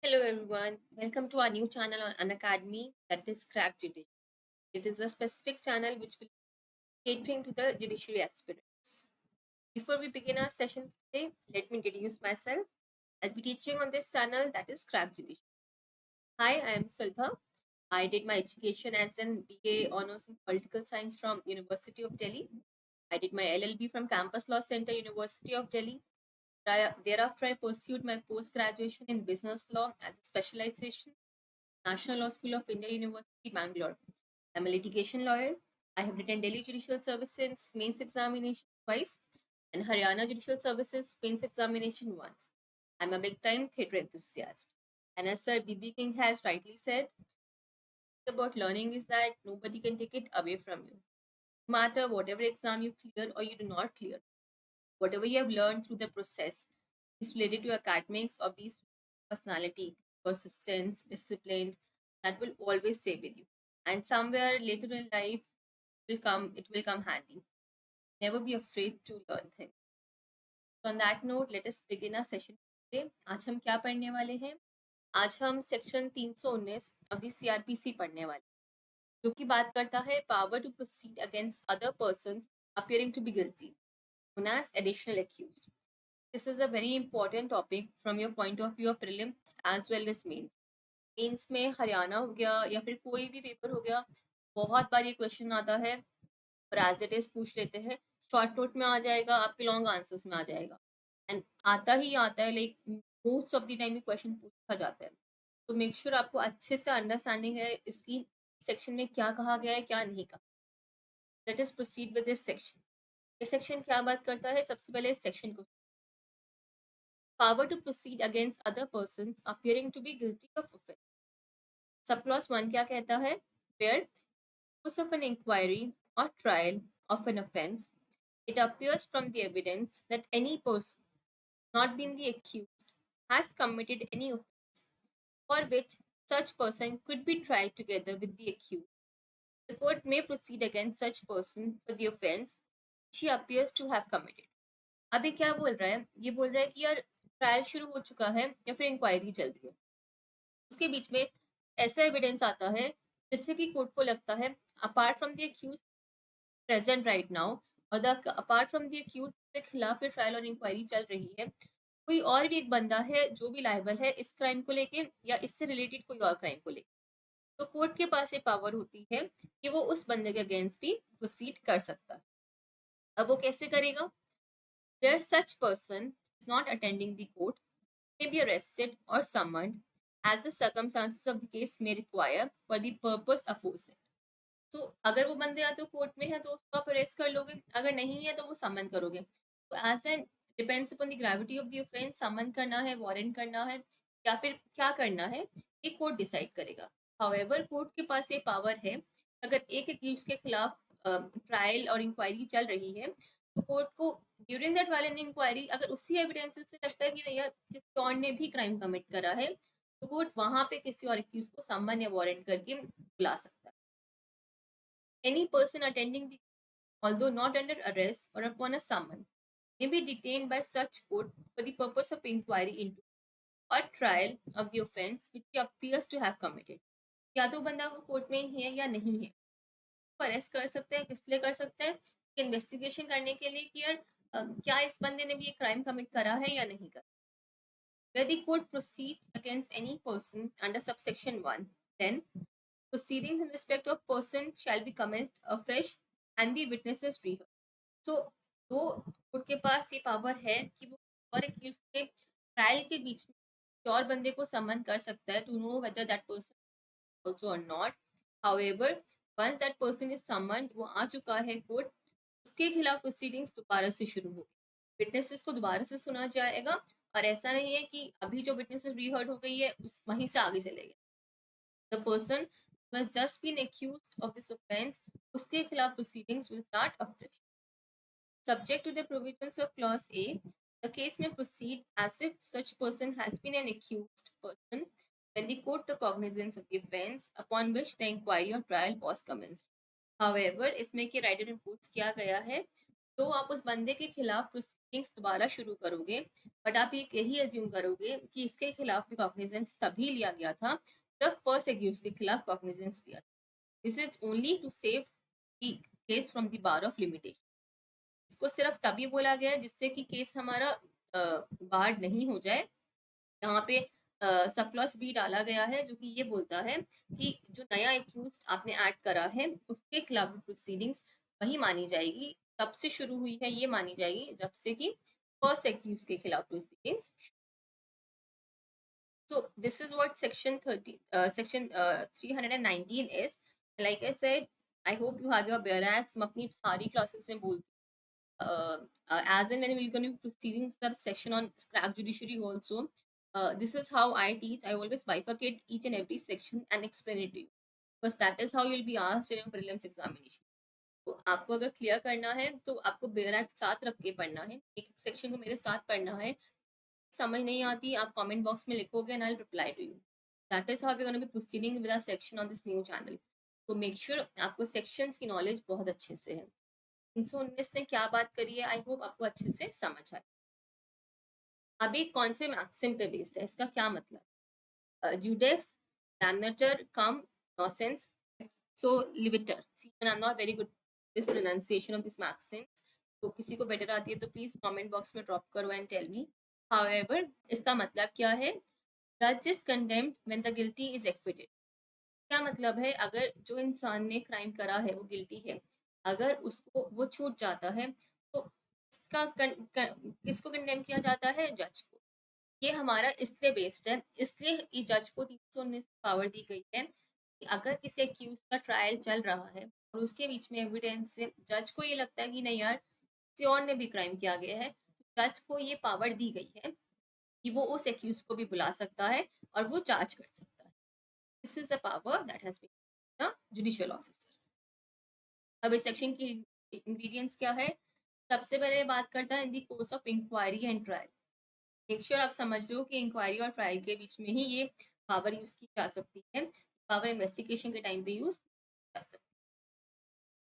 Hello everyone, welcome to our new channel on Unacademy, that is Crack Judiciary. It is a specific channel which will be catering to the judiciary aspirants. Before we begin our session today, let me introduce myself. I'll be teaching on this channel, that is Crack Judiciary. Hi, I am Sulbha. I did my education as an BA Honours in Political Science from University of Delhi. I did my LLB from Campus Law Center, University of Delhi. Thereafter, I pursued my post-graduation in business law as a specialization National Law School of India, University, Bangalore. I'm a litigation lawyer. I have written Delhi Judicial Services mains examination twice and Haryana Judicial Services mains examination once. I'm a big time theatre enthusiast. And as Sir B.B. King has rightly said, about learning is that nobody can take it away from you. No matter whatever exam you clear or you do not clear, whatever you have learned through the process is related to academics or be personality, persistence, discipline, that will always stay with you. And somewhere later in life it will come handy. Never be afraid to learn things. So on that note, let us begin our session today. आज हम क्या पढ़ने वाले हैं? आज हम section 319 of the CrPC पढ़ने वाले, जो कि बात करता है power to proceed against other persons appearing to be guilty, known as additional accused. This is a very important topic from your point of view of prelims as well as mains. Mains में हरियाणा हो गया या फिर कोई भी paper हो गया, बहुत बार ये क्वेश्चन आता है और एज इट इज पूछ लेते हैं, शॉर्ट नोट में आ जाएगा, आपके लॉन्ग आंसर्स में आ जाएगा, एंड आता ही आता है, like most of the time ये क्वेश्चन पूछा जाता है. तो मेक श्योर आपको अच्छे से अंडरस्टैंडिंग है इसकी सेक्शन में क्या कहा गया है, क्या नहीं कहा. Let us proceed with this section. ये सेक्शन क्या बात करता है? सबसे पहले इस सेक्शन को, power to proceed against other persons appearing to be guilty of offence. Sub clause 1 क्या कहता है? Where course of an inquiry or trial of an offence, it appears from the evidence that any person not being the accused has committed any offence for which such person could be tried together with the accused. The court may proceed against such person for the offence she appears to have committed. अभी क्या बोल रहा है? ये बोल रहा है कि यार ट्रायल शुरू हो चुका है या फिर इंक्वायरी चल रही है, उसके बीच में ऐसा एविडेंस आता है जिससे कि कोर्ट को लगता है apart from the accused present right now और the apart from the accused के खिलाफ ट्रायल और इंक्वायरी चल रही है, कोई और भी एक बंदा है जो भी लायबल है इस क्राइम को लेके या इससे रिलेटेड कोई और क्राइम को लेके, तो कोर्ट के पास ये पावर होती है कि वो उस बंदे के अगेंस्ट भी प्रोसीड कर सकता है. अब वो कैसे करेगा? Where such person is not attending the court may be arrested or summoned as the circumstances of the case may require for the purpose aforesaid. तो अगर वो बंदे या तो कोर्ट में है तो उसको आप अरेस्ट कर लोगे, अगर नहीं है तो वो समन करोगे. तो as an depends upon the gravity of the offence, summon करना है, वारंट करना है या फिर क्या करना है, ये कोर्ट डिसाइड करेगा. हाउएवर कोर्ट के पास ये पावर है, अगर एक एक्यूज के खिलाफ ट्रायल और इंक्वायरी चल रही है तो कोर्ट को during that trial and inquiry अगर उसी एविडेंसेस से लगता है कि नहीं यार किसी और ने भी क्राइम कमिट करा है, तो कोर्ट वहां पे किसी और एक्यूज को समन या वारंट करके बुला सकता है. Any person attending the although not under arrest or upon a summon may be detained by such court for the purpose of inquiry into or trial of the offence which he appears to have committed. या तो बंदा वो court में ही है या नहीं है, तो अरेस्ट कर सकते हैं. किस लिए कर सकते हैं? इन्वेस्टिगेशन करने के लिए कि यार क्या इस बंदे ने भी ये क्राइम कमिट करा है या नहीं करा. Where the court proceeds against any person under subsection 1, then proceedings in respect of person shall be commenced afresh and the witnesses rehearsed. So, तो कोर्ट के पास ये पावर है कि वो और एक्यूज के ट्रायल के बीच में और बंदे को समन कर सकता है to know whether that person also or not. However, once that person is summoned, वो आ चुका है कोर्ट, उसके खिलाफ प्रोसीडिंग्स दोबारा से शुरू होगी, विटनेसेस को दोबारा से सुना जाएगा और ऐसा नहीं है कि अभी जो विटनेसेस रीहर्ड हो गई है उस वहीं से आगे चलेगा. The person who has just been accused of this offense, उसके खिलाफ proceedings will start afresh. Subject to the provisions of clause A, the case may proceed as if such person has been an accused person when the court took cognizance of the offense upon which the inquiry or trial was commenced. However, इसमें कि writer impose किया गया है तो आप उस बंदे के खिलाफ प्रोसीडिंग्स दोबारा शुरू करोगे, बट आप ये यही एज्यूम करोगे कि इसके खिलाफ भी कॉग्निजेंस तभी लिया गया था जब फर्स्ट एक्यूज के खिलाफ कॉग्निजेंस लिया था। This is only to save the case from the bar of limitation. इसको सिर्फ तभी बोला गया है जिससे कि केस हमारा बार्ड नहीं हो जाए। यहाँ पे सब क्लॉज बी डाला गया है जो कि ये बोलता है कि जो नया एक्यूज आपने ऐड करा है उसके खिलाफ प्रोसीडिंग्स वही मानी जाएगी, तब से शुरू हुई है ये मानी जाएगी जब से कि फर्स्ट एक्यूज के खिलाफ proceedings. So this is what section 319 is. Like I said, I hope you have your bare acts. मैं अपनी सारी classes में बोलती as and when we're going to be proceeding to the section on crack judiciary also. This is how I teach. I always bifurcate each and every section and explain it to you, because that is how you'll be asked in your prelims examination. तो आपको अगर clear करना है तो आपको bare act साथ रख के पढ़ना है, एक एक सेक्शन को मेरे साथ पढ़ना है। समझ नहीं आती आप कमेंट बॉक्स में लिखोगे and I will reply to you. That is how we gonna be proceeding with our section on this new channel. तो मेक श्योर आपको सेक्शंस की नॉलेज बहुत अच्छे से है। 319 ने क्या बात करी है, आई होप आपको अच्छे से समझ आए। अभी कौन से मैक्सिम पे बेस्ड है, इसका क्या मतलब? Judex, damnatur, cum, nocens, absolvitur. See I am not very good this pronunciation of this maxims, तो किसी को बेटर आती है तो प्लीज कमेंट बॉक्स में ड्रॉप करो एंड टेल मी। हाउएवर इसका मतलब क्या है? जज is condemned when the guilty is acquitted. क्या मतलब है? अगर जो इंसान ने क्राइम करा है वो गिल्टी है, अगर उसको वो छूट जाता है तो किसको कंडेम किया जाता है? जज को। ये हमारा इसलिए बेस्ड है, इसलिए जज को 319 पावर दी गई है कि अगर किसी एक्यूज का ट्रायल चल रहा है और उसके बीच में एविडेंस से जज को ये लगता है कि नहीं यार किसी और ने भी क्राइम किया गया है, तो जज को ये पावर दी गई है कि वो उस एक्यूज को भी बुला सकता है और वो चार्ज कर सकता है। This is the power that has been the judicial officer. अब इस सेक्शन की इंग्रेडिएंट्स क्या है? सबसे पहले बात करता है in the course of inquiry and trial. Make sure आप समझ रहे हो कि इंक्वायरी और ट्रायल के बीच में ही ये पावर यूज की जा सकती है। पावर इन्वेस्टिगेशन के टाइम पे यूज जा सकती है।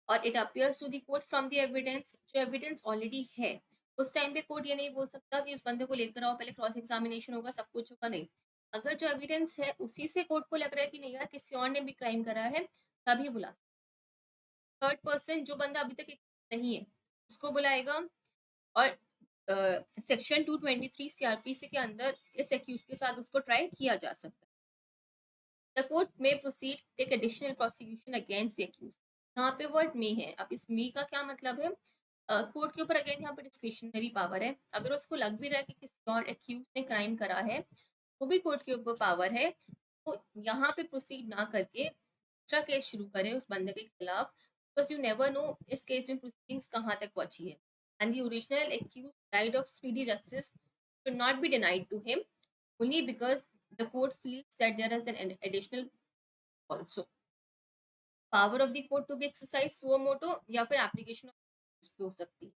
और it appears to the court from the evidence. जो एविडेंस ऑलरेडी है उस टाइम पे कोर्ट ये नहीं बोल सकता कि उस बंदे को लेकर आओ, पहले क्रॉस एग्जामिनेशन होगा, सब कुछ होगा, नहीं। अगर जो एविडेंस है उसी से कोर्ट को लग रहा है कि नहीं यार किसी और ने भी क्राइम करा है, तभी बुला सकता। थर्ड पर्सन जो बंदा अभी तक नहीं है उसको बुलाएगा। और सेक्शन 223 सीआरपीसी के अंदर इस एक्यूज के साथ उसको ट्राई किया जा सकता है। द कोर्ट में proceed take additional prosecution against the accuse. यहाँ पे वर्ड में है। अब इस मी का क्या मतलब है? कोर्ट के ऊपर अगेन यहाँ पे डिस्क्रिशनरी पावर है। अगर उसको लग भी रहा है कि किसी और एक्यूज ने क्राइम करा है, वो भी कोर्ट के ऊपर पावर है। तो यहाँ पे प्रोसीड ना करके दूसरा केस शुरू करे उस बंदे के खिलाफ, बिकॉज यू नेवर नो इस केस में प्रोसीडिंग्स कहाँ तक पहुंची है। And the original accuse right of speedy justice should not be denied to him only because the court feels that there is an additional also power of the court to be exercised suo moto या फिर application हो सकती है।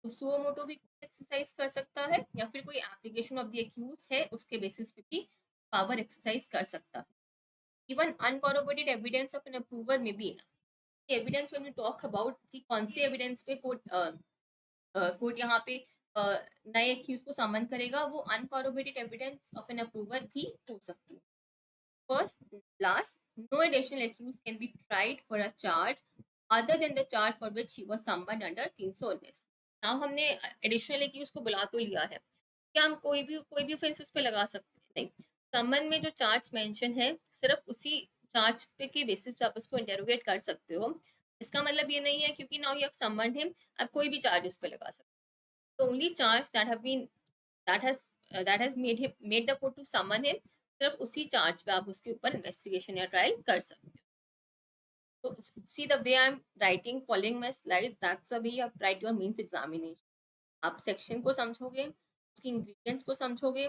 तो suo moto भी exercise कर सकता है या फिर कोई एप्लीकेशन ऑफ द एक्यूज है उसके बेसिस पे भी पावर एक्सरसाइज कर सकता है। Even uncorroborated evidence of an approver में भी enough. Evidence when we talk about कि कौन से एविडेंस पे कोर्ट यहाँ पे नए एक्यूज को समन करेगा, वो अनकॉरोबोरेटेड एविडेंस ऑफ एन अप्रूवर भी हो सकती है। First, last, no additional accused can be tried for a charge other than the charge for which he was summoned under 319। Now हमने एडिशनल एक्यूज को बुला तो लिया है, क्या हम कोई भी ऑफेंस उस पे लगा सकते हैं? नहीं। समन में जो चार्ज मेंशन है सिर्फ उसी चार्ज पे के बेसिस पे आप उसको इंटेरोगेट कर सकते हो। इसका मतलब ये नहीं है क्योंकि now you have summoned him आप कोई भी चार्ज उस पे लगा सकते हो। तो only charge that have been that has made the court to summon him, सिर्फ उसी चार्ज पे आप उसके ऊपर इन्वेस्टिगेशन या ट्रायल कर सकते हो। तो see the way I am writing following my slides, that's the way you write your mains examination. आप सेक्शन को समझोगे, उसके इंग्रेडिएंट्स को समझोगे,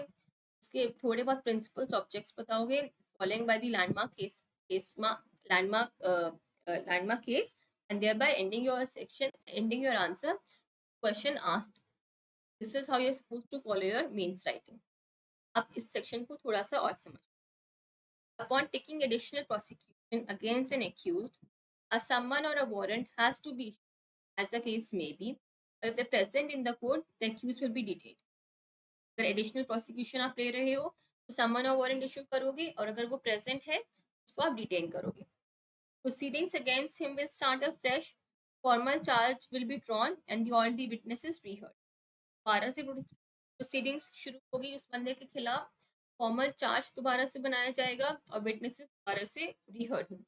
उसके थोड़े बहुत प्रिंसिपल्स ऑब्जेक्ट्स बताओगे, following by the landmark case and thereby ending your answer question asked। This is how you are suppose to follow your mains writing. अब इस सेक्शन को थोड़ा सा और समझ। Upon taking additional prosecution against an accused, a summon or a warrant has to be issued, as the case may be, If they're present in the court, the accused will be detained. अगर additional prosecution आप ले रहे हो तो समन और warrant issue करोगे, और अगर वो प्रेजेंट है उसको आप डिटेन करोगे. Proceedings against him will start afresh. Formal charge will be drawn and all the witnesses reheard. 12 से प्रोसीडिंग्स शुरू होगी उस बंदे के खिलाफ. फॉर्मल चार्ज दोबारा से बनाया जाएगा और विटनेसेस दोबारा से रिहर्ड होंगे.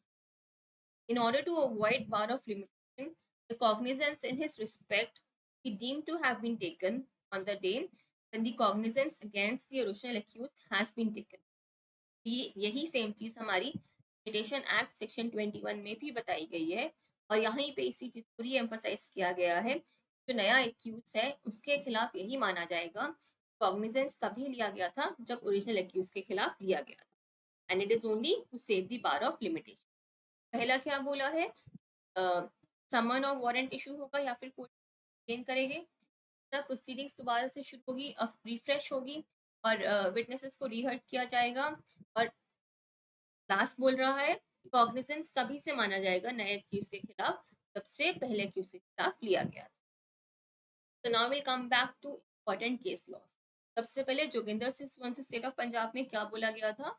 In order to avoid bar of limitation, the cognizance in his respect he deemed to have been taken on the day when the cognizance against the original accused has been taken. यही same चीज हमारी limitation act section 21 में भी बताई गई है, और यहीं पे इसी चीज को रीएम्फसाइज किया गया है. जो नया एक्यूज है उसके खिलाफ यही माना जाएगा. कॉग्निजेंस तभी लिया गया था जब ओरिजिनल एक्यूज के खिलाफ लिया गया था, and it is only to save the bar of limitation. पहला क्या बोला है, समन और वारंट इशू होगा या फिर कोर्ट गेन करेंगे, तब प्रोसीडिंग्स दोबारा से शुरू होगी, रिफ्रेश होगी और विटनेसेस को रिहर्ड किया जाएगा. और लास्ट बोल रहा है कॉग्निजेंस तभी से माना जाएगा नए एक्यूज के खिलाफ सबसे पहले एक्यूज के खिलाफ लिया गया था. So now we'll come back to important case laws. सबसे पहले Joginder Singh versus state of Punjab में क्या बोला गया था.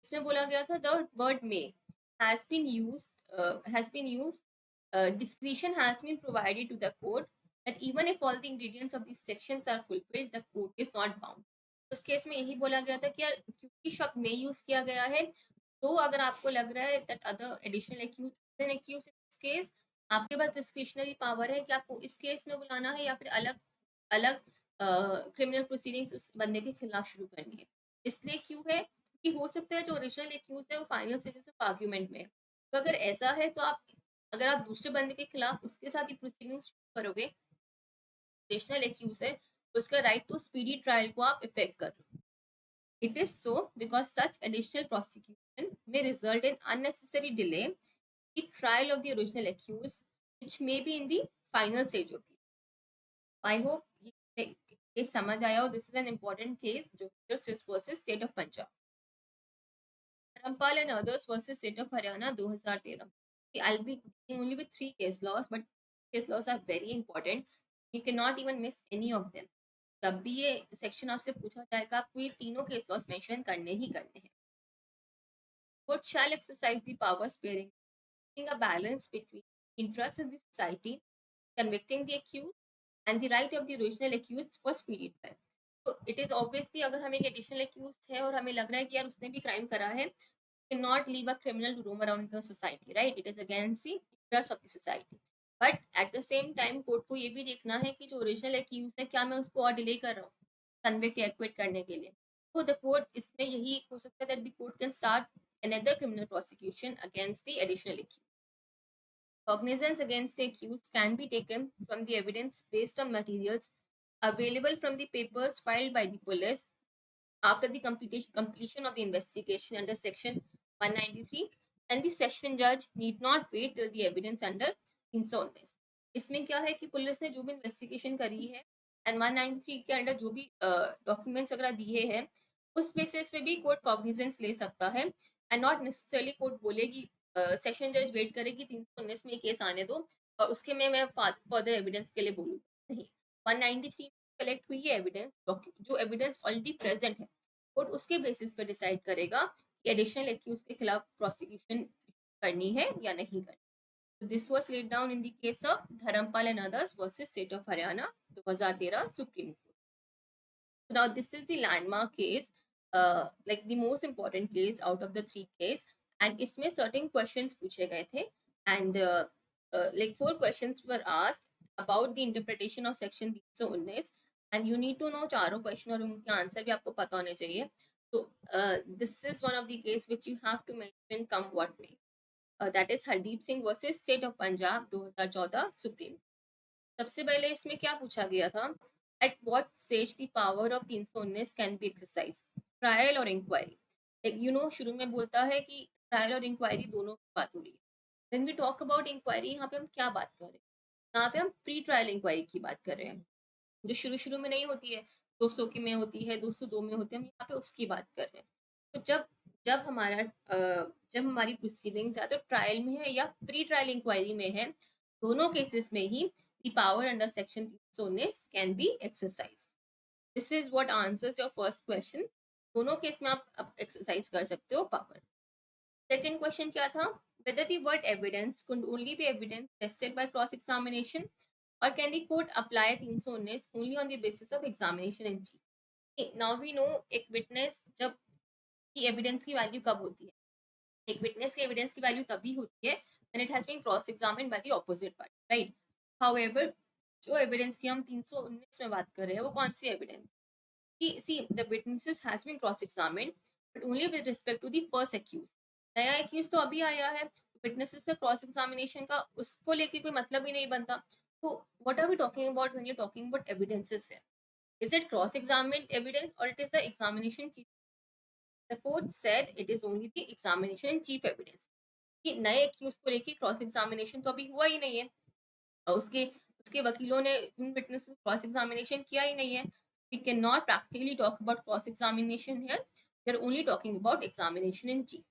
इसमें बोला गया था the word may has been used. Discretion has been provided to the court that even if all the ingredients of these sections are fulfilled, the court is not bound. उस केस में यही बोला गया था कि यार क्योंकि शब्द में यूज किया गया है, तो अगर आपको लग रहा है that other additional accuse in this case, आपके पास डिस्क्रिशनरी पावर है कि आपको इस केस में बुलाना है या फिर अलग अलग क्रिमिनल प्रोसीडिंग्स उस बंदे के खिलाफ शुरू करनी है. इसलिए क्यों है कि हो सकता है जो ओरिजिनल एक्यूज है वो फाइनल स्टेजेस ऑफ आर्ग्यूमेंट में है. तो अगर ऐसा है तो अगर आप दूसरे बंदे के खिलाफ उसके साथ ही प्रोसीडिंग्स शुरू करोगे, ओरिजिनल एक्यूज है, तो उसका राइट टू स्पीडी ट्रायल को आप इफेक्ट कर रहे हो. It is so because such additional prosecution may result in unnecessary delay the trial of the original accused, which may be in the final stage of the. I hope ये समझ आया हो. This is an important case, Joginder Swiss versus State of Punjab. Rampal and others versus State of Haryana 2013. I'll be dealing only with 3 case laws, but case laws are very important. You cannot even miss any of them. जब भी ये section आपसे पूछा जाएगा आपको ये तीनों case laws mention करने ही करने हैं. Court shall exercise the powers bearing a balance between interests of the society, convicting the accused, and the right of the original accused for speedy trial. तो इट इज ऑब्वियसली अगर हम एक additional accused है और हमें लग रहा है कि यार उसने भी क्राइम करा है, can not leave a criminal to roam around the society, right. It is against the interest of the society. But at the same time court को ये भी देखना है कि जो ओरिजिनल एक्यूज है क्या मैं उसको और डिले कर रहा हूँ कन्विक्ट या एक्विट करने के लिए. तो द कोर्ट इसमें यही हो सकता है that the court can start another criminal prosecution against the additional accused. Cognizance against the accused can be taken from the evidence based on materials available from the papers filed by the police after the completion of the investigation under section 193, and the session judge need not wait till the evidence under 319. इसमें क्या है कि police ने जो भी investigation करी है and 193 के अंडर जो भी डॉक्यूमेंट्स वगैरह दिए हैं उस बेसिस पे भी कोर्ट कॉग्निजेंस ले सकता है, एंड नॉट नेसेसरली कोर्ट बोलेगी सेशन जज वेट करेगी 319 में केस आने दो और उसके में मैं फर्दर एविडेंस के लिए बोलूँ. नहीं, 193 कलेक्ट हुई है एविडेंस, जो एविडेंस ऑलरेडी प्रेजेंट है, कोर्ट उसके बेसिस पे डिसाइड करेगा कि एडिशनल एक्यूज के खिलाफ प्रोसिक्यूशन करनी है या नहीं करनी. So this was laid down in the case of Dharampal and others versus State of Haryana 2013 Supreme Court. So now this is the landmark case, like the most important case out of the 3 case, and इसमें certain questions पूछे गए थे, and like 4 questions were asked about the interpretation of section 319, and you need to know चारों question और उनके answer भी आपको पता होने चाहिए. So this is one of the case which you have to mention come what may. That is Hardeep Singh versus state of Punjab 2014 supreme. सबसे पहले इसमें क्या पूछा गया था, at what stage the power of 319 can be exercise, trial और inquiry. Like you know शुरू में बोलता है कि ट्रायल और इंक्वायरी दोनों की बात हो रही है. When we talk about inquiry यहाँ पे हम क्या बात कर रहे हैं, यहाँ पे हम प्री ट्रायल इंक्वायरी की बात कर रहे हैं जो शुरू में नहीं होती है, 200 की में होती है, 202 में होती है, हम यहाँ पे उसकी बात कर रहे हैं. तो जब हमारा जब हमारी प्रोसीडिंग्स या तो ट्रायल में है या प्री ट्रायल इंक्वायरी में है, दोनों केसेस में ही the power under section 319 can be exercised. This is what answers your first question. दोनों केस में आप एक्सरसाइज कर सकते हो पावर. सेकेंड क्वेश्चन क्या था? Whether the word evidence could only be evidence tested by cross examination or can the court apply 319 only on the basis of examination in chief? Now we know एक witness जब की evidence की value कब होती है? एक witness की evidence की वैल्यू तभी होती है when it has been cross examined by the opposite party, right? However, जो एविडेंस की हम 319 में बात कर रहे हैं वो कौन सी एविडेंस? कि see the witnesses has been cross examined but only with respect to the first accused. नया accused तो अभी आया है, witnesses का cross examination का उसको लेके कोई मतलब ही नहीं बनता. तो what are we talking about when you're talking about evidences here? Is it cross examined evidence or it is the examination chief? The court said it is only the examination in chief evidence. कि नए accused को लेके cross examination तो अभी हुआ ही नहीं है और उसके उसके वकीलों ने उन witnesses cross examination किया ही नहीं है. We cannot practically talk about cross examination here. We are only talking about examination in chief.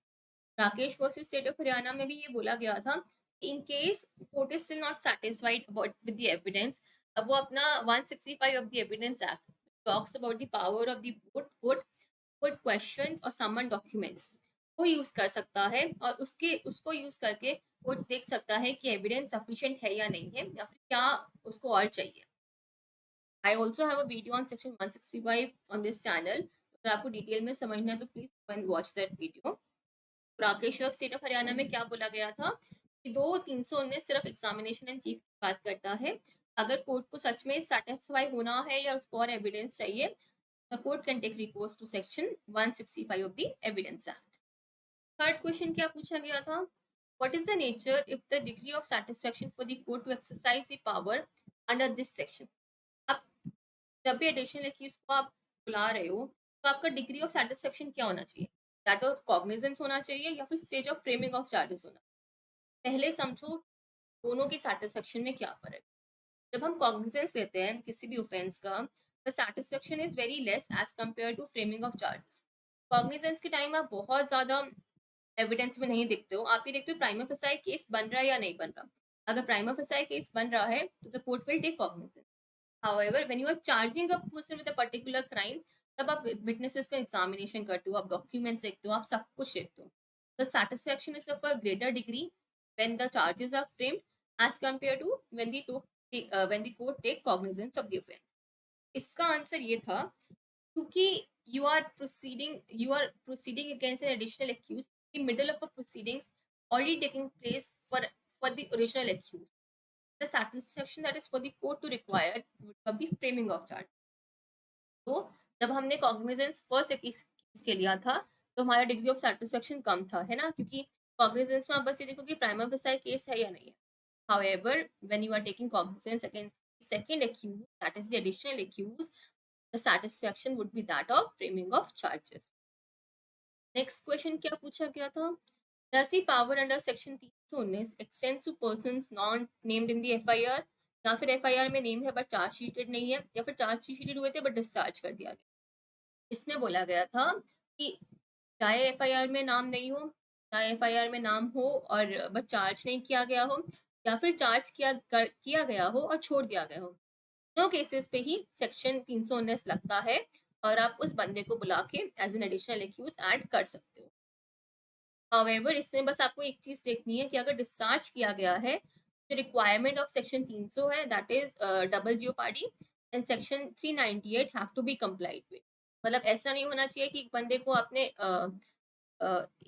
Rakesh versus state of Haryana में भी ये बोला गया था, in case court is still not satisfied about with the evidence, अब वो अपना 165 of the evidence act talks about the power of the court put questions or summon documents को यूज कर सकता है और उसको यूज करके कोर्ट देख सकता है कि एविडेंस सफिशिएंट है या नहीं है या फिर क्या उसको और चाहिए. I also have a video on section 165 on this channel. अगर आपको डिटेल में समझना है तो please go and watch that video. Rakesh of state of Haryana में क्या बोला गया था कि 319 सिर्फ एग्जामिनेशन एंड चीफ की बात करता है. अगर कोर्ट को सच में सेटिस्फाई होना है या उसको और एविडेंस चाहिए, the court can take recourse to section 165 of the evidence act. Third question क्या पूछा गया था? What is the nature if the degree of satisfaction for the court to exercise the power under this section? अब जब भी additional accused को आप बुला रहे हो तो आपका डिग्री ऑफ सेटिस्फेक्शन क्या होना चाहिए? दैट ऑफ कॉग्निजेंस होना चाहिए या फिर stage of framing of charges होना? पहले समझो दोनों की सेटिस्फेक्शन में क्या फर्क है. जब हम कॉग्निजेंस लेते हैं किसी भी ऑफेंस का, the satisfaction is very less as compare to framing of charges. Cognizance के टाइम आप बहुत ज्यादा एविडेंस में नहीं देखते हो, आप ये देखते हो प्राइमा फेसाई केस बन रहा है या नहीं बन रहा. अगर प्राइमा फेसाई केस बन रहा है तो the court will take cognizance. However, when you are charging a person with a particular crime, तब आप witnesses का examination करते हो, आप documents देखते हो, आप सब कुछ देखते हो. The satisfaction is of a greater degree when the charges are framed as compared to when the court take cognizance of the offense. इसका आंसर ये था क्योंकि you are proceeding against an additional accused in the middle of a proceedings already taking place for the original accused. The satisfaction that is for the court to require would be the framing of charge. तो जब हमने cognizance first case के लिया था तो हमारा degree of satisfaction कम था, है ना, क्योंकि कॉग्निजेंस में आप बस ये देखो कि प्राइमा फेसाई केस है या नहीं है. However, when you are taking cognizance against second accused, that is the additional accused, the satisfaction would be that of framing of charges. Next question क्या पूछा गया था? Does the power under section 319 extends to persons not named in the FIR? या फिर FIR में name है but charge शीटेड नहीं है, या फिर चार्ज शीटेड हुए थे बट डिस्चार्ज कर दिया गया. इसमें बोला गया था कि चाहे FIR में नाम नहीं हो, चाहे FIR में नाम हो और बट चार्ज नहीं किया गया हो, या फिर चार्ज किया गया हो और छोड़ दिया गया हो, दोनों केसेस पे ही सेक्शन 319 लगता है और आप उस बंदे को बुला के as an additional accuse add कर सकते हो. However, इसमें बस आपको एक चीज देखनी है कि अगर डिस्चार्ज किया गया है तो रिक्वायरमेंट ऑफ सेक्शन 300 है, that is double jeopardy, and section 398 have to be complied with. मतलब ऐसा नहीं होना चाहिए कि बंदे को आपने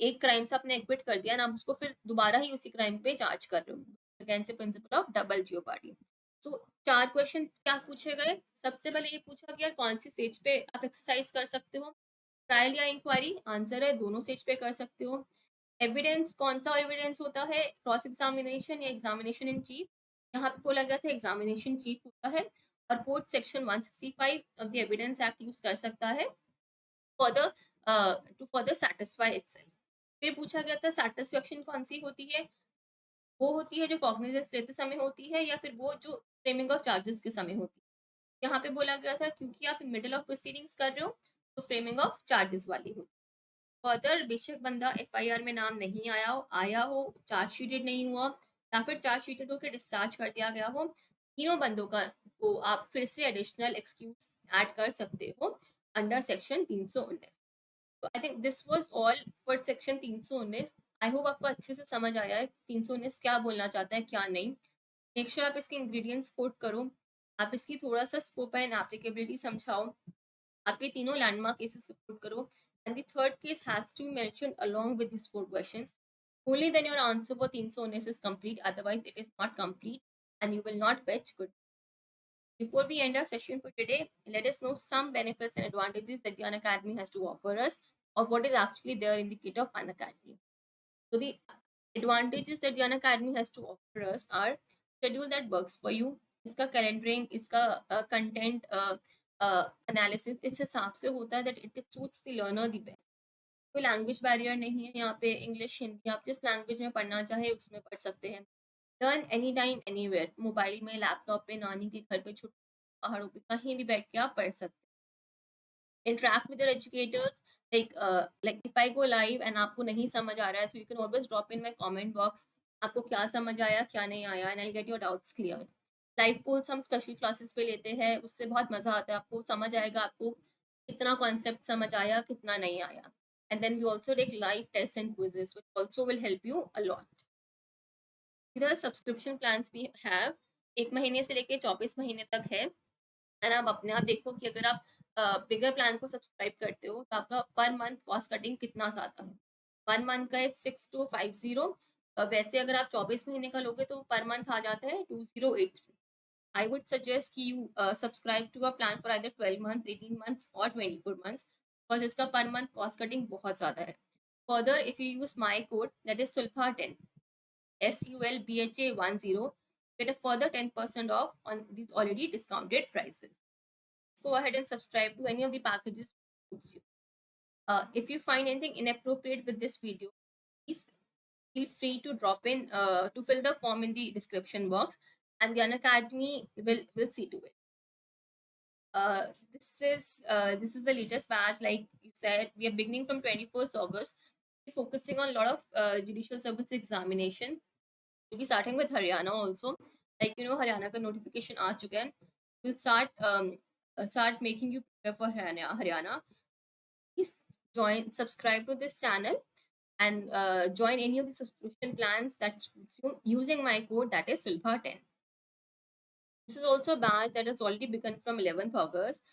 एक क्राइम से आपने एक्विट कर दिया ना, आप उसको फिर दोबारा ही उसी क्राइम पे चार्ज कर रहे हो. Against the principle of double jeopardy. तो 4 क्वेश्चन क्या पूछे गए? सबसे पहले ये पूछा गया कौन सी स्टेज पे आप एक्सरसाइज कर सकते हो, ट्रायल या इंक्वायरी? आंसर है दोनों स्टेज पे कर सकते हो. एविडेंस कौन सा एविडेंस होता है, क्रॉस एग्जामिनेशन या एग्जामिनेशन इन चीफ? यहाँ पे बोला गया था एग्जामिनेशन चीफ होता है और court section 165 of the evidence act use कर सकता है for the two further satisfy itself. फिर पूछा गया था सेटिस्फेक्शन कौन सी होती है, वो होती है जो कॉग्निजेंस लेते समय होती है या फिर वो जो फ्रेमिंग ऑफ चार्जेस के समय होती है. यहाँ पे बोला गया था क्योंकि आप मिडिल ऑफ प्रोसीडिंग्स कर रहे हो तो फ्रेमिंग ऑफ चार्जेस वाली होती है. फर्दर बेशक बंदा FIR में नाम नहीं आया हो, चार्ज शीटेड नहीं हुआ या फिर चार्ज शीटेड होकर डिस्चार्ज कर दिया गया हो, तीनों बंदों का को आप फिर से एडिशनल एक्सक्यूज ऐड कर सकते हो अंडर सेक्शन 319। तो I think this was all for section 319। I hope आपको अच्छे से समझ आया है 319 क्या बोलना चाहता है क्या नहीं। मेक श्योर आप इसके इंग्रेडिएंट्स कोट करो, आप इसकी थोड़ा सा स्कोप एंड एप्लीकेबिलिटी समझाओ, आप ये तीनों लैंडमार्क केसेस सपोर्ट करो, and the third case has to be mentioned along with these four questions. Only then your answer for 319 is complete, otherwise it is not complete and you will not fetch good. Before we end our session for today, let us know some benefits and advantages that the Unacademy has to offer us, or what is actually there in the kit of Unacademy. So the advantages that the Unacademy has to offer us are schedule that works for you, इसका calendering, इसका content analysis इस हिसाब से होता है that it suits the learner the best. कोई language barrier नहीं है यहाँ पे, इंग्लिश हिंदी आप जिस लैंग्वेज में पढ़ना चाहे उसमें पढ़ सकते हैं। Learn any time anywhere, mobile में, लैपटॉप पे, नानी के घर पे, छुट्टी पहाड़ों पे, कहीं भी बैठ के आप पढ़ सकते हैं। Interact with educators, like if I go live and आपको नहीं समझ आ रहा है, so you can always drop in my comment box, आपको क्या समझ आया क्या नहीं आया, and I'll get your doubts cleared. Live polls हम स्पेशल क्लासेस पे लेते हैं, उससे बहुत मजा आता है, आपको समझ आएगा आपको कितना कॉन्सेप्ट समझ आया कितना नहीं आया। And then we also take live tests and quizzes, which also will help you a lot. इधर सब्सक्रिप्शन प्लान्स भी हैव, 1 महीने से लेके 24 महीने तक है। एंड आप अपने आप देखो कि अगर आप बिगर प्लान को सब्सक्राइब करते हो तो आपका पर मंथ कॉस्ट कटिंग कितना ज़्यादा है। 1 मंथ का 6250, वैसे अगर आप 24 महीने का लोगे तो पर मंथ आ जाता है 2083। आई वुड सजेस्ट कि you subscribe to a plan for either 12 months, 18 months और 24 मंथ्स, बिकॉज इसका पर मंथ कॉस्ट कटिंग बहुत ज़्यादा है। Further if you use my code that is सुल्फा10, SULBHA10, get a further 10% off on these already discounted prices. Go ahead and subscribe to any of the packages suits you. If you find anything inappropriate with this video, please feel free to drop in to fill the form in the description box, and the Unacademy will see to it. This is the latest batch. Like you said, we are beginning from 21st August. We're focusing on a lot of judicial service examination. We'll be starting with Haryana also. Like Haryana ka notification aa chuka hai. We'll start making you prepare for Haryana. Please subscribe to this channel, and join any of the subscription plans that suits you using my code, that is Sulbha10. This is also a batch that has already begun from 11th August,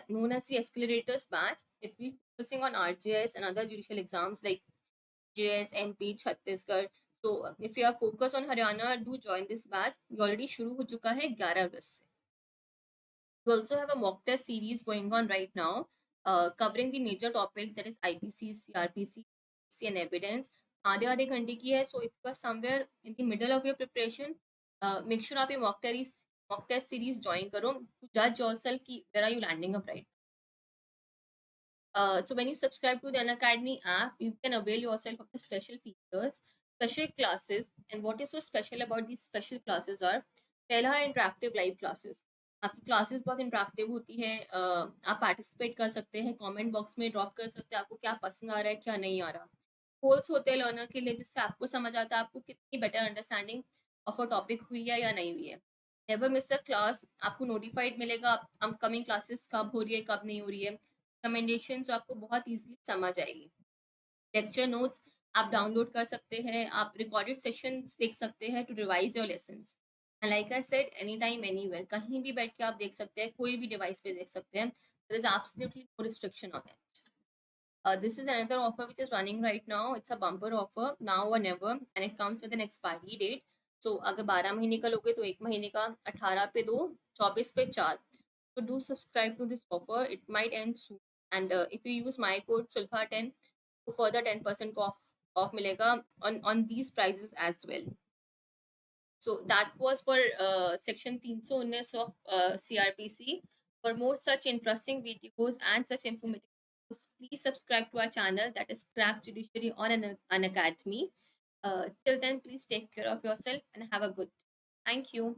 known as the Accelerators batch. It will be focusing on RJS and other judicial exams like JS, MP, Chhattisgarh. So if you are focused on Haryana, do join this batch. ये already शुरू हो चुका है 11 अगस्त से. We also have a mock test series going on right now, covering the major topics, that is IPC, CRPC, and evidence. आधे घंटे की है. So if you are somewhere in the middle of your preparation, make sure आप ये mock test series join करो to judge yourself कि where are you landing up right. So when you subscribe to the Unacademy app, you can avail yourself of the special features, special classes, and what is so special about these special classes are, पहला है interactive live classes. आपकी classes बहुत interactive होती है, आप participate कर सकते हैं, कमेंट बॉक्स में ड्रॉप कर सकते हैं आपको क्या पसंद आ रहा है क्या नहीं आ रहा। पोल्स होते हैं लर्नर के लिए, जिससे आपको समझ आता है आपको कितनी better understanding of a topic हुई है या नहीं हुई है। नेवर मिस अ क्लास, आपको नोटिफाइड मिलेगा अपकमिंग क्लासेस कब हो रही है कब नहीं हो रही है। रिकमेंडेशंस आपको बहुत ईजिली समझ आएगी। लेक्चर नोट्स आप डाउनलोड कर सकते हैं, आप रिकॉर्डेड सेशंस देख सकते हैं to revise your lessons. And like I said, any time anywhere, कहीं भी बैठ के आप देख सकते हैं, कोई भी डिवाइस पे देख सकते हैं। There is absolutely no restriction on it. This is another offer which is running right now. It's a bumper offer, now or never, and it comes with an expiry date. So अगर 12 महीने का लोगे तो 1 महीने का, 18 पे 2, 24 पे 4. So do subscribe to this offer. It might end soon. And if you use my code Sulfa10, to further 10% off मिलेगा on these prices as well. So that was for section 319 of CRPC. For more such interesting videos and such informative videos, please subscribe to our channel, that is Crack Judiciary on an Academy. Till then, please take care of yourself and have a good day. Thank you.